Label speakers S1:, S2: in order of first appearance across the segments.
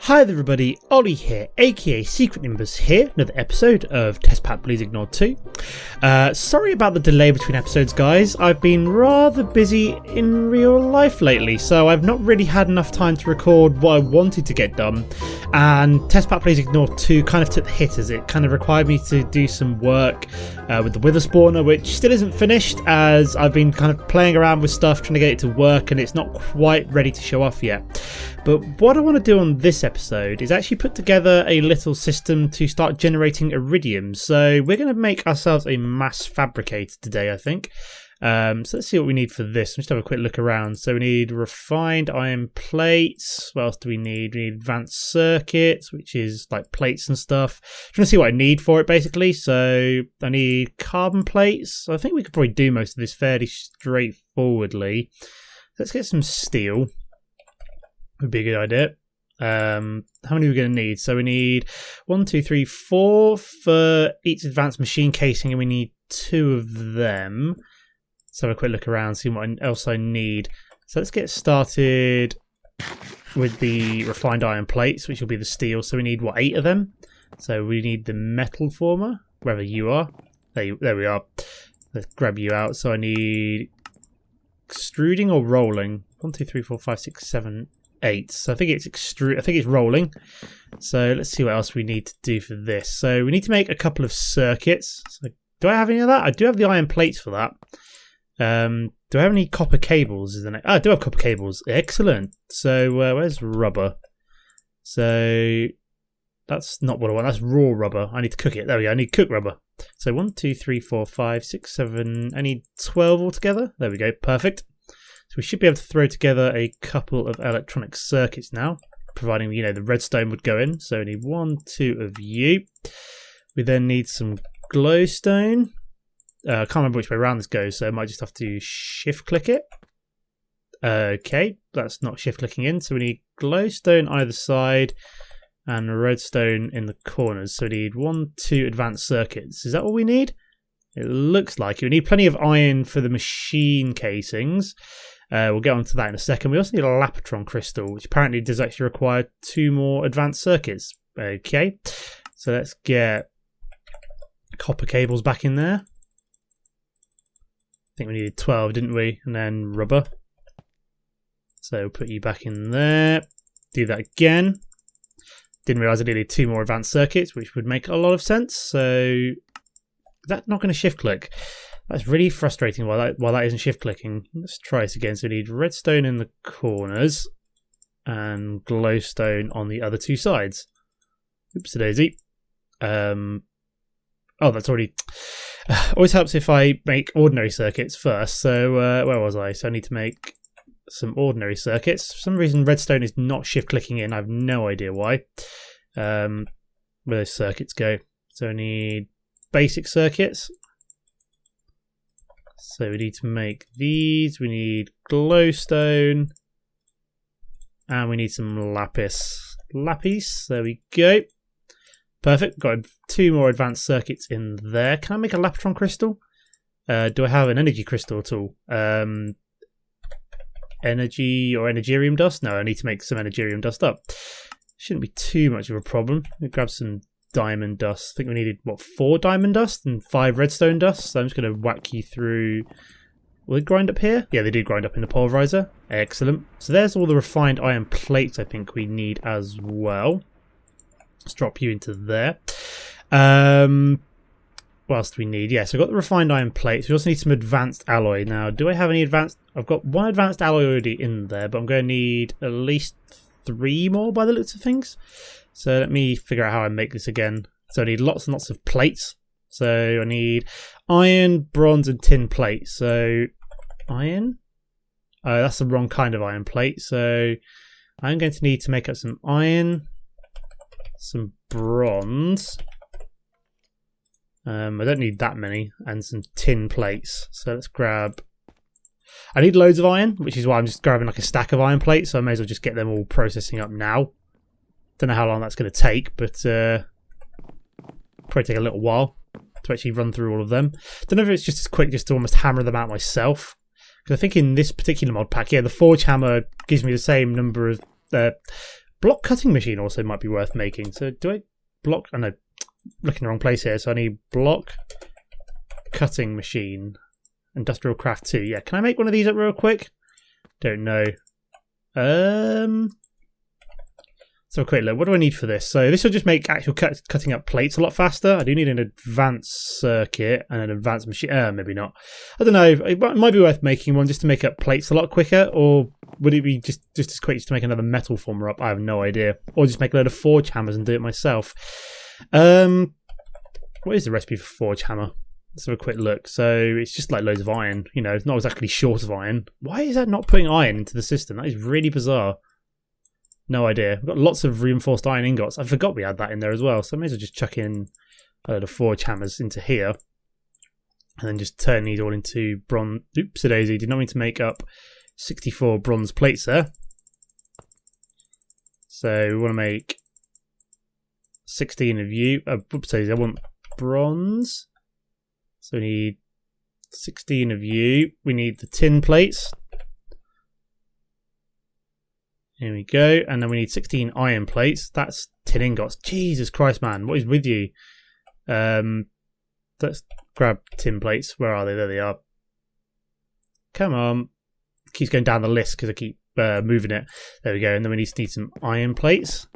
S1: Hi there everybody, Ollie here, aka Secret Nimbus here, another episode of Test Pack Please Ignore 2. Sorry about the delay between episodes guys, I've been rather busy in real life lately, so I've not really had enough time to record what I wanted to get done, and Test Pack Please Ignore 2 kind of took the hit as it kind of required me to do some work with the Wither Spawner, which still isn't finished as I've been kind of playing around with stuff trying to get it to work and it's not quite ready to show off yet. But what I want to do on this episode is actually put together a little system to start generating iridium. So we're going to make ourselves a mass fabricator today, I think. So let's see what we need for this. Let's just have a quick look around. So we need refined iron plates. What else do we need? We need advanced circuits, which is like plates and stuff. Trying to see what I need for it basically. So I need carbon plates. I think we could probably do most of this fairly straightforwardly. Let's get some steel. Would be a good idea. How many are we going to need? So we need 1, 2, 3, 4 for each advanced machine casing, and we need 2 of them. Let's have a quick look around, see what else I need. So let's get started with the refined iron plates, which will be the steel. So we need, what, 8 of them? So we need the metal former, wherever you are. There we are. Let's grab you out. So I need extruding or rolling. 1, 2, 3, 4, 5, 6, 7, 8. So I think it's rolling. So let's see what else we need to do for this. So we need to make a couple of circuits. So do I have any of that? I do have the iron plates for that. Do I have any copper cables? I do have copper cables. Excellent. So where's rubber? So that's not what I want. That's raw rubber. I need to cook it. There we go. I need cooked rubber. So 1, 2, 3, 4, 5, 6, 7. I need 12 altogether. There we go. Perfect. So we should be able to throw together a couple of electronic circuits now, providing, you know, the redstone would go in. So we need 1, 2 of you. We then need some glowstone. I can't remember which way around this goes, so I might just have to shift click it. Okay, that's not shift clicking in. So we need glowstone either side and redstone in the corners. So we need 1, 2 advanced circuits. Is that all we need? It looks like it. We need plenty of iron for the machine casings. We'll get onto that in a second. We also need a lapotron crystal, which apparently does actually require 2 more advanced circuits. Okay, so let's get copper cables back in there. I think we needed 12, didn't we? And then rubber. So put you back in there. Do that again. Didn't realise I needed 2 more advanced circuits, which would make a lot of sense. So that's not going to shift click. That's really frustrating while that isn't shift clicking. Let's try this again. So we need redstone in the corners and glowstone on the other 2 sides. Oopsie daisy. Oh, that's already... always helps if I make ordinary circuits first. So where was I? So I need to make some ordinary circuits. For some reason redstone is not shift clicking in. I have no idea why. Where those circuits go. So I need basic circuits. So we need to make these. We need glowstone. And we need some lapis. There we go. Perfect. Got 2 more advanced circuits in there. Can I make a lapotron crystal? Do I have an energy crystal at all? Energy or energirium dust? No, I need to make some energirium dust up. Shouldn't be too much of a problem. Let me grab some diamond dust. I think we needed, what, 4 diamond dust and 5 redstone dust. So I'm just going to whack you through. Will they grind up here? Yeah, they do grind up in the pulverizer. Excellent. So there's all the refined iron plates I think we need as well. Let's drop you into there. What else do we need? Yeah, so I've got the refined iron plates. We also need some advanced alloy. Now, do I have any advanced... I've got 1 advanced alloy already in there, but I'm going to need at least 3 more by the looks of things. So let me figure out how I make this again. So I need lots and lots of plates. So I need iron, bronze, and tin plates. So iron? Oh, that's the wrong kind of iron plate. So I'm going to need to make up some iron, some bronze. I don't need that many, and some tin plates. So let's grab... I need loads of iron, which is why I'm just grabbing like a stack of iron plates, so I may as well just get them all processing up now. Don't know how long that's going to take, but probably take a little while to actually run through all of them. Don't know if it's just as quick just to almost hammer them out myself. Because I think in this particular mod pack, yeah, the Forge Hammer gives me the same number of Block cutting machine also might be worth making. So do I block? I know, looking in the wrong place here. So I need block cutting machine. Industrial craft 2. Yeah, can I make one of these up real quick? Don't know. So a quick look. What do I need for this? So this will just make actual cutting up plates a lot faster. I do need an advanced circuit and an advanced machine. Maybe not. I don't know. It might be worth making one just to make up plates a lot quicker, or would it be just as quick just to make another metal former up? I have no idea. Or just make a load of forge hammers and do it myself. What is the recipe for forge hammer? Let's have a quick look. So it's just like loads of iron. You know, it's not exactly short of iron. Why is that not putting iron into the system? That is really bizarre. No idea. We've got lots of reinforced iron ingots. I forgot we had that in there as well. So I may as well just chuck in a load of forge hammers into here. And then just turn these all into bronze. Oops, daisy. Did not mean to make up 64 bronze plates there. So we want to make 16 of you. Oops, daisy. I want bronze. So we need 16 of you. We need the tin plates. Here we go. And then we need 16 iron plates. That's tin ingots. Jesus Christ, man. What is with you? Let's grab tin plates. Where are they? There they are. Come on. It keeps going down the list because I keep moving it. There we go. And then we need some iron plates.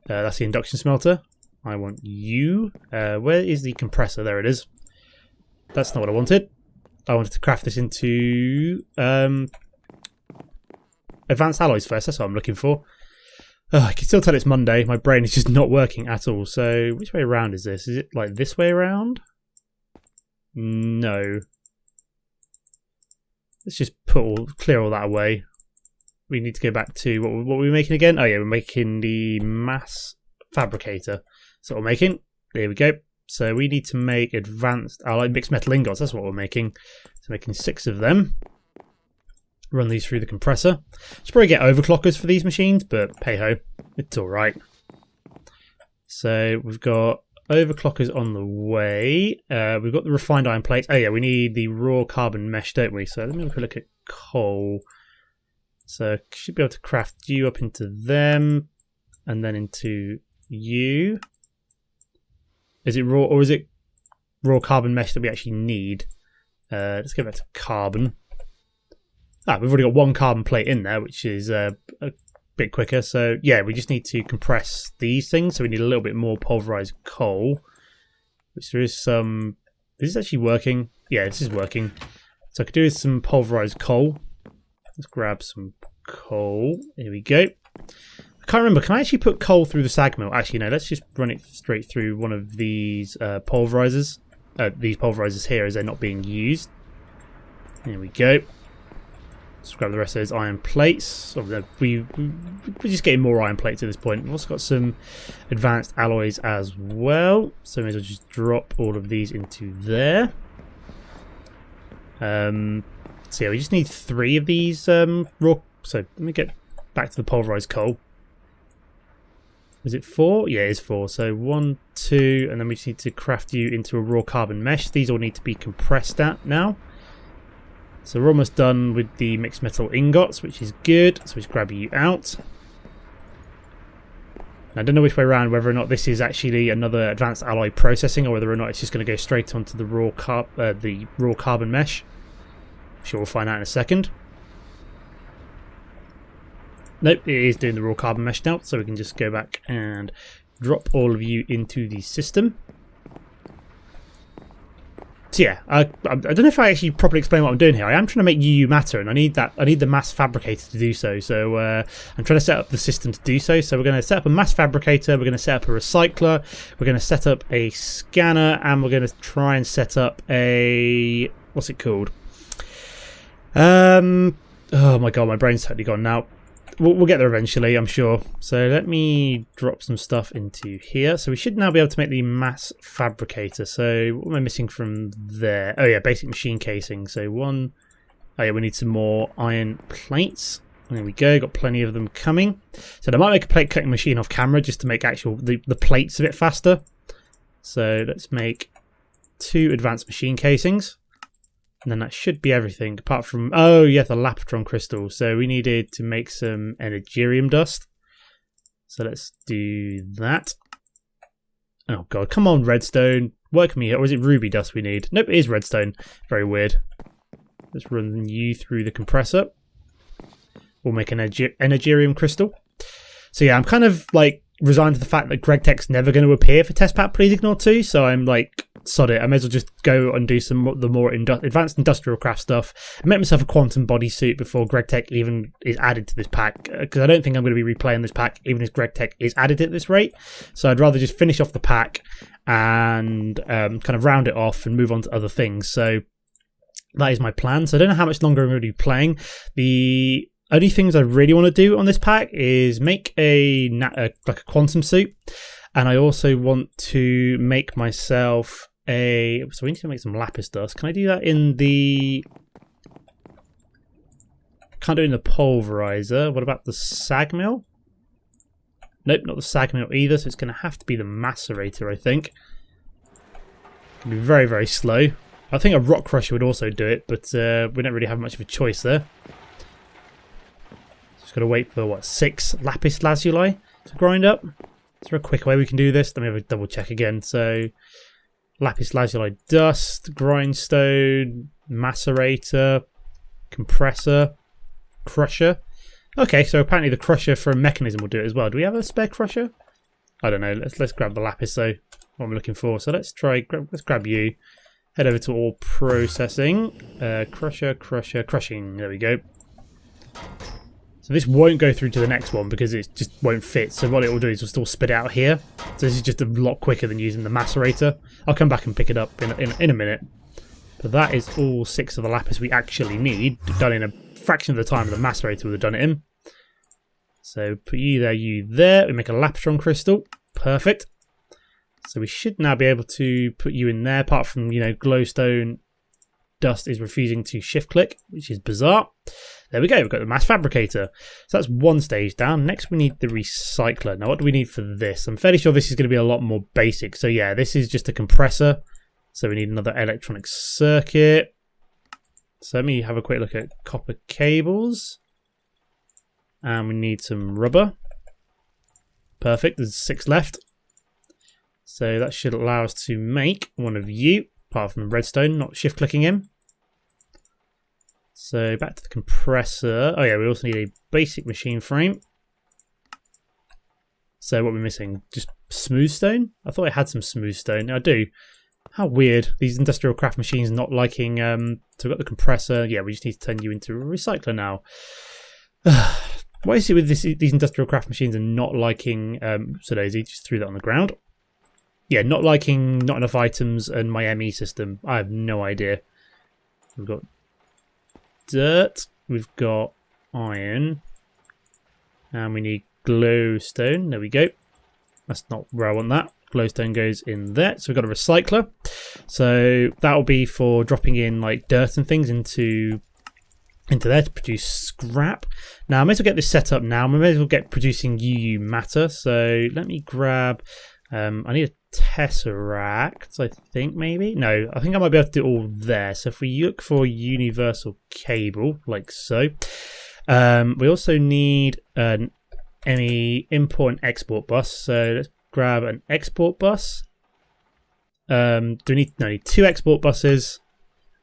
S1: That's the induction smelter. I want you. Where is the compressor? There it is. That's not what I wanted. I wanted to craft this into advanced alloys first. That's what I'm looking for. I can still tell it's Monday. My brain is just not working at all. So which way around is this? Is it like this way around? No. Let's just clear all that away. We need to go back to what were we making again? Oh yeah, we're making the mass fabricator. So we're making. There we go. So we need to make advanced alloy mixed metal ingots. That's what we're making. So making 6 of them. Run these through the compressor. Should probably get overclockers for these machines, but hey ho, it's all right. So we've got overclockers on the way. We've got the refined iron plates. Oh yeah, we need the raw carbon mesh, don't we? So let me have a look at coal. So should be able to craft you up into them, and then into you. Is it raw or is it raw carbon mesh that we actually need? Let's go back to carbon. We've already got 1 carbon plate in there, which is a bit quicker. So yeah, we just need to compress these things. So we need a little bit more pulverized coal, which there is some. This is actually working. Yeah, this is working. So I could do with some pulverized coal. Let's grab some coal. Here we go. I can't remember. Can I actually put coal through the sag mill? Actually, no. Let's just run it straight through one of these pulverizers. These pulverizers here, as they're not being used. Here we go. Let's grab the rest of those iron plates. We're just getting more iron plates at this point. We've also got some advanced alloys as well. So maybe I'll just drop all of these into there. So yeah, we just need 3 of these raw. So let me get back to the pulverized coal. Is it 4? Yeah, it's 4. So 1, 2, and then we just need to craft you into a raw carbon mesh. These all need to be compressed out now. So we're almost done with the mixed metal ingots, which is good. So we just grab you out. I don't know which way around, whether or not this is actually another advanced alloy processing, or whether or not it's just going to go straight onto the raw carbon mesh. I'm sure we'll find out in a second. Nope, it is doing the raw carbon mesh now, so we can just go back and drop all of you into the system. So yeah, I don't know if I actually properly explain what I'm doing here. I am trying to make UU matter, and I need the mass fabricator to do so. So I'm trying to set up the system to do so. So we're going to set up a mass fabricator. We're going to set up a recycler. We're going to set up a scanner, and we're going to try and set up a what's it called? Oh my god, my brain's totally gone now. We'll get there eventually, I'm sure. So let me drop some stuff into here. So we should now be able to make the mass fabricator. So what am I missing from there? Oh yeah, basic machine casing. So oh yeah, we need some more iron plates. There we go, got plenty of them coming. So I might make a plate cutting machine off camera just to make the plates a bit faster. So let's make 2 advanced machine casings. And then that should be everything, apart from... Oh, yeah, the Lapotron crystal. So we needed to make some iridium dust. So let's do that. Oh, God. Come on, redstone. Work me here. Or is it ruby dust we need? Nope, it is redstone. Very weird. Let's run you through the compressor. We'll make an iridium crystal. So yeah, I'm kind of like resigned to the fact that GregTech's never going to appear for Test Pack Please Ignore 2. So I'm like... sod it, I may as well just go and do some the more advanced industrial craft stuff. I make myself a quantum bodysuit before GregTech even is added to this pack, because I don't think I'm going to be replaying this pack even if GregTech is added at this rate. So I'd rather just finish off the pack and kind of round it off and move on to other things. So that is my plan. So I don't know how much longer I'm going to be playing. The only things I really want to do on this pack is make like a quantum suit, and I also want to make myself so we need to make some lapis dust. Can I do that in the... Can't do it in the pulverizer. What about the sag mill? Nope, not the sag mill either, so it's going to have to be the macerator, I think. It'll be very, very slow. I think a rock crusher would also do it, but we don't really have much of a choice there. Just got to wait for, what, 6 lapis lazuli to grind up? Is there a quick way we can do this? Let me have a double check again. So... lapis lazuli dust, grindstone, macerator, compressor, crusher. Okay, so apparently the crusher for a mechanism will do it as well. Do we have a spare crusher? I don't know. Let's grab the lapis. So what I'm looking for. So let's grab you. Head over to all processing. Crusher, crushing. There we go. So this won't go through to the next one because it just won't fit. So what it will do is we'll still spit it out here. So this is just a lot quicker than using the macerator. I'll come back and pick it up in a minute. But that is all 6 of the lapis we actually need, done in a fraction of the time the macerator would have done it in. So put you there. We make a Lapotron crystal. Perfect. So we should now be able to put you in there, apart from, you know, glowstone dust is refusing to shift click, which is bizarre. There we go, we've got the mass fabricator. So that's one stage down. Next we need the recycler. Now what do we need for this? I'm fairly sure this is going to be a lot more basic. So yeah, this is just a compressor. So we need another electronic circuit. So let me have a quick look at copper cables. And we need some rubber. Perfect, there's 6 left. So that should allow us to make one of you, apart from redstone, not shift clicking in. So back to the compressor. Oh yeah, we also need a basic machine frame. So what are we missing? Just smooth stone? I thought I had some smooth stone. I do. How weird. These industrial craft machines not liking... so we've got the compressor. Yeah, we just need to turn you into a recycler now. Why is it with these industrial craft machines and not liking... so Daisy just threw that on the ground. Yeah, not liking not enough items and my ME system. I have no idea. We've got dirt. We've got iron. And we need glowstone. There we go. That's not where I want that. Glowstone goes in there. So we've got a recycler. So that will be for dropping in like dirt and things into there to produce scrap. Now I may as well get this set up now. I may as well get producing UU matter. So let me grab... I need a tesseract, I think, maybe? No, I think I might be able to do it all there. So if we look for universal cable, like so. We also need an ME import and export bus. So let's grab an export bus. Do we need, no, need 2 export buses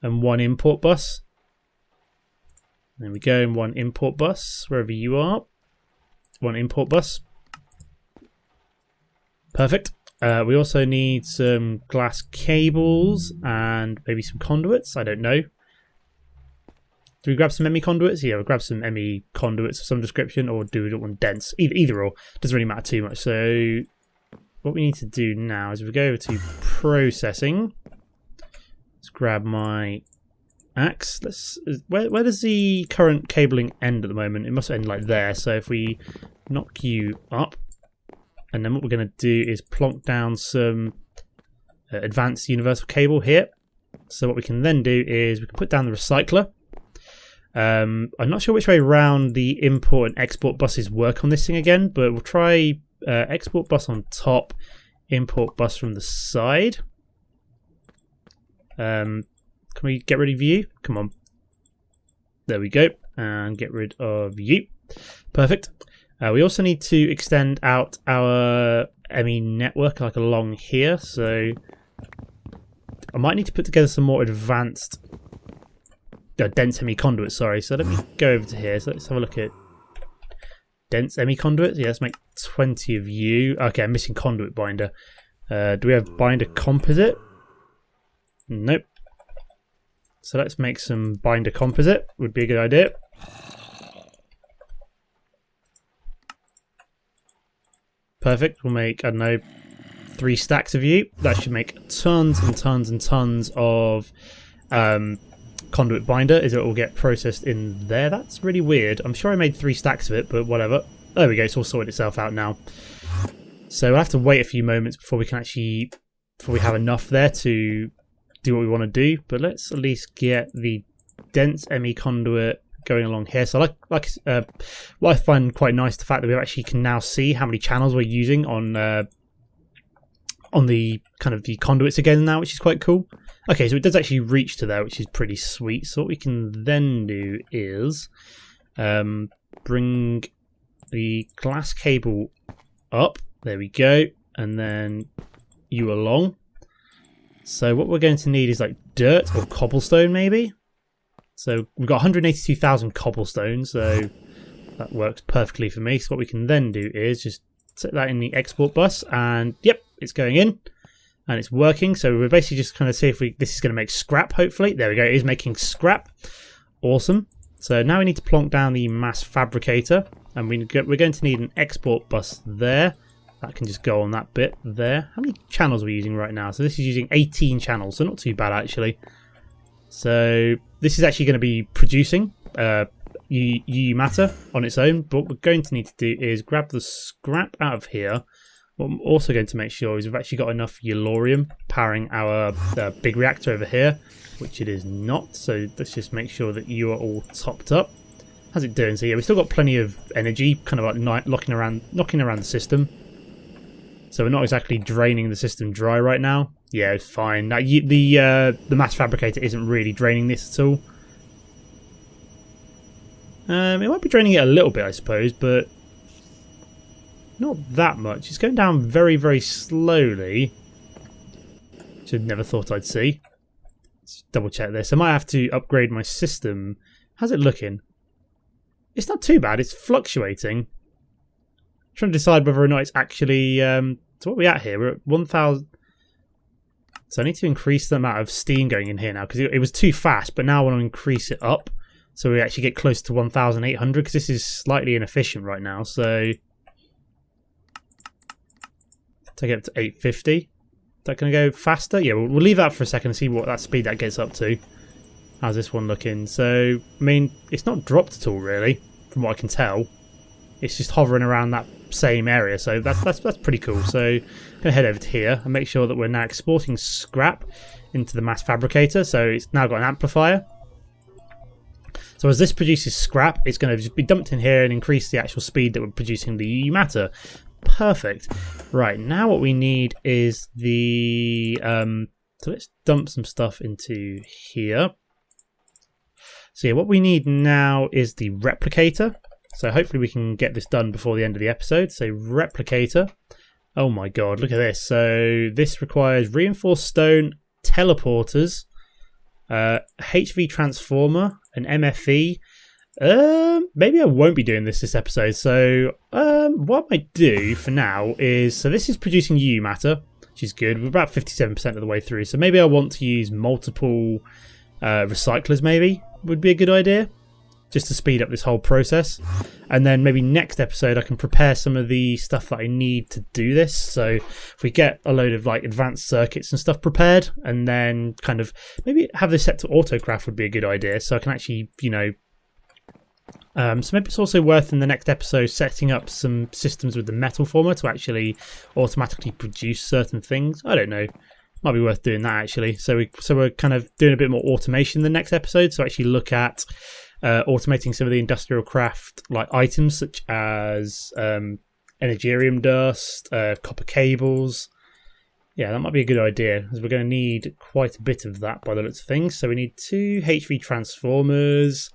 S1: and 1 import bus. There we go, and 1 import bus, wherever you are. 1 import bus. Perfect. We also need some glass cables and maybe some conduits. I don't know. Do we grab some ME conduits? Yeah, we'll grab some ME conduits of some description, or do we want dense? Either or. Doesn't really matter too much. So what we need to do now is we go over to processing. Let's grab my axe. Where does the current cabling end at the moment? It must end like there. So if we knock you up, and then what we're going to do is plonk down some advanced universal cable here. So what we can then do is we can put down the recycler. I'm not sure which way around the import and export buses work on this thing again, but we'll try export bus on top, import bus from the side. So Can we get rid of you? Come on. There we go. And get rid of you. Perfect. We also need to extend out our ME network like along here. So I might need to put together some more advanced dense ME conduits, sorry. So let me go over to here. So let's have a look at dense ME conduits. Yeah, let's make 20 of you. Okay, I'm missing conduit binder. Do we have binder composite? Nope. So let's make some binder composite. Would be a good idea. Perfect. We'll make, I don't know, 3 stacks of you. That should make tons and tons and tons of conduit binder. Is it will get processed in there? That's really weird. I'm sure I made 3 stacks of it, but whatever. There we go. It's all sorted itself out now. So we'll have to wait a few moments before we can actually, before we have enough there to do what we want to do. But let's at least get the dense ME conduit going along here. So what I find quite nice, the fact that we actually can now see how many channels we're using on the kind of the conduits again now, which is quite cool. Okay, so it does actually reach to there, which is pretty sweet. So what we can then do is bring the glass cable up. There we go. And then you along. So what we're going to need is like dirt or cobblestone maybe. So we've got 182,000 cobblestone, so that works perfectly for me. So what we can then do is just set that in the export bus, and yep, it's going in and it's working. So we're basically just kind of see if this is going to make scrap, hopefully. There we go, it is making scrap. Awesome. So now we need to plonk down the mass fabricator, and we're going to need an export bus there. That can just go on that bit there. How many channels are we using right now? So this is using 18 channels, so not too bad actually. So this is actually going to be producing UU matter on its own. But what we're going to need to do is grab the scrap out of here. What I'm also going to make sure is we've actually got enough yellorium powering our big reactor over here, which it is not. So let's just make sure that you are all topped up. How's it doing? So yeah, we've still got plenty of energy, kind of like knocking around the system. So we're not exactly draining the system dry right now. Yeah, it's fine. Now, the mass fabricator isn't really draining this at all. It might be draining it a little bit, I suppose, but not that much. It's going down very, very slowly, which I never thought I'd see. Let's double check this. I might have to upgrade my system. How's it looking? It's not too bad. It's fluctuating. I'm trying to decide whether or not it's actually... so what are we at here? We're at 1,000... So I need to increase the amount of steam going in here now, because it was too fast, but now I want to increase it up so we actually get close to 1,800, because this is slightly inefficient right now. So take it up to 850. Is that going to go faster? Yeah, we'll leave that for a second and see what that speed that gets up to. How's this one looking? So, I mean, it's not dropped at all really, from what I can tell. It's just hovering around that same area, so that's pretty cool. So I'm going to head over to here and make sure that we're now exporting scrap into the mass fabricator. So it's now got an amplifier. So as this produces scrap, it's going to just be dumped in here and increase the actual speed that we're producing the UU matter. Perfect. Right, now what we need is the... so let's dump some stuff into here. So yeah, what we need now is the replicator. So hopefully we can get this done before the end of the episode. So replicator. Oh my god, look at this. So this requires reinforced stone, teleporters, HV transformer, an MFE. Maybe I won't be doing this episode. So what I might do for now is, so this is producing UU matter, which is good. We're about 57% of the way through. So maybe I want to use multiple recyclers maybe would be a good idea, just to speed up this whole process. And then maybe next episode I can prepare some of the stuff that I need to do this. So if we get a load of like advanced circuits and stuff prepared, and then kind of maybe have this set to autocraft would be a good idea, so I can actually, you know, so maybe it's also worth in the next episode setting up some systems with the metal former to actually automatically produce certain things. I don't know. Might be worth doing that actually. So we're kind of doing a bit more automation in the next episode. So actually look at automating some of the industrial craft like items such as energium dust, copper cables, Yeah, that might be a good idea, as we're going to need quite a bit of that by the looks of things. So we need 2 HV transformers.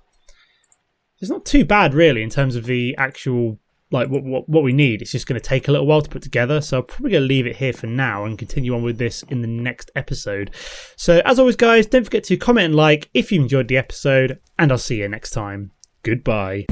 S1: It's not too bad, really, in terms of the actual, like, what we need. It's just going to take a little while to put together. So I'm probably going to leave it here for now and continue on with this in the next episode. So as always, guys, don't forget to comment and like if you enjoyed the episode, and I'll see you next time. Goodbye.